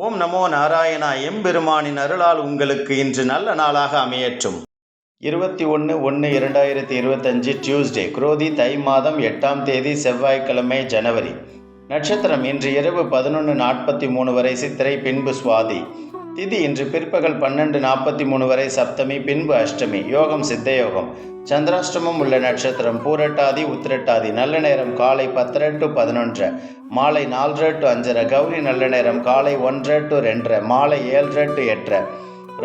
ஓம் நமோ நாராயணா. எம்பெருமானின் அருளால் உங்களுக்கு இன்று நல்ல நாளாக அமையற்றும். 21/1/2025 டியூஸ்டே, குரோதி தை மாதம் 8ஆம் தேதி செவ்வாய்க்கிழமை, ஜனவரி. நட்சத்திரம் இன்று இரவு 11:43 வரை சித்திரை, பின்பு சுவாதி. திதி இன்று பிற்பகல் 12:43 வரை சப்தமி, பின்பு அஷ்டமி. யோகம் சித்த யோகம். சந்திராஷ்டமம் உள்ள நட்சத்திரம் பூரட்டாதி, உத்திரட்டாதி. நல்ல நேரம் காலை 10:30 to 11:00, மாலை 4:30 to 5:30. கௌரி நல்ல நேரம் காலை 1:30 to 2:30, மாலை 7:30 to 8:30.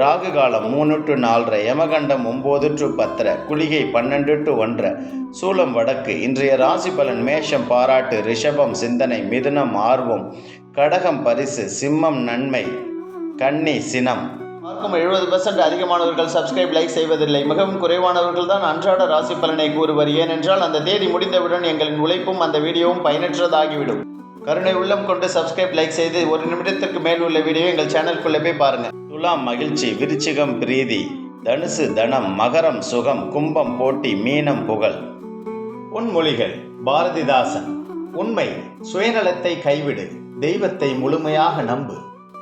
ராகு காலம் 3 to 4:30, யமகண்டம் 9 to 10:30, குளிகை 12 to 1:30. சூலம் வடக்கு. இன்றைய ராசி பலன்: மேஷம் பாராட்டு, ரிஷபம் சிந்தனை, மிதுனம் ஆர்வம், கடகம் பரிசு, சிம்மம் நன்மை, கன்னி சினம். பார்க்கும் 70% அதிகமானவர்கள் சப்ஸ்கிரைப், லைக் செய்வதில்லை. மிகவும் குறைவானவர்கள் தான் அன்றாட ராசி பலனை கூறுவர். ஏனென்றால் அந்த தேதி முடிந்தவுடன் எங்களின் உழைப்பும் அந்த வீடியோவும் பயனற்றதாகிவிடும். கருணை உள்ளம் கொண்டு சப்ஸ்கிரைப், லைக் செய்து ஒரு நிமிடத்திற்கு மேல் உள்ள வீடியோ எங்கள் சேனலுக்குள்ளே போய் பாருங்க. துலாம் மகிழ்ச்சி, விருச்சிகம் பிரீதி, தனுசு தனம், மகரம் சுகம், கும்பம் போட்டி, மீனம் புகழ். பொன்மொழிகள். பாரதிதாசன். உண்மை. சுயநலத்தை கைவிடு, தெய்வத்தை முழுமையாக நம்பு,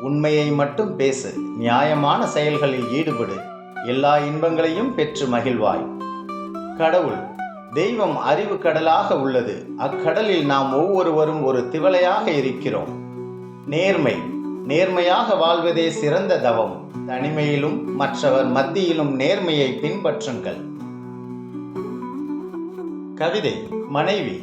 உண்மையை மட்டும் பேசு, நியாயமான செயல்களில் ஈடுபடு, எல்லா இன்பங்களையும் பெற்று மகிழ்வாய். கடவுள். தெய்வம் அறிவு கடலாக உள்ளது. அக்கடலில் நாம் ஒவ்வொருவரும் ஒரு திவலையாக இருக்கிறோம். நேர்மை. நேர்மையாக வாழ்வதே சிறந்த தவம். தனிமையிலும் மற்றவர் மத்தியிலும் நேர்மையை பின்பற்றுங்கள். கவிதை. மனைவி.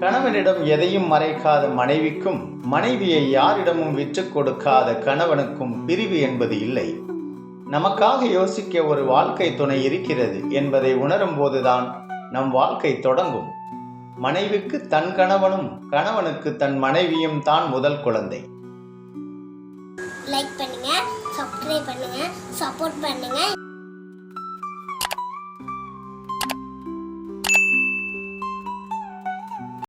கணவனிடம் எதையும் மறைக்காத மனைவிக்கும், மனைவியை யாரிடமும் விற்று கொடுக்காத கணவனுக்கும் பிரிவு என்பது இல்லை. நமக்காக யோசிக்க ஒரு வாழ்க்கை துணை இருக்கிறது என்பதை உணரும் போதுதான் நம் வாழ்க்கை தொடங்கும். மனைவிக்கு தன் கணவனும், கணவனுக்கு தன் மனைவியும் தான் முதல் குழந்தை. லைக் பண்ணுங்க, சப்ஸ்கிரைப் பண்ணுங்க, சப்போர்ட் பண்ணுங்க.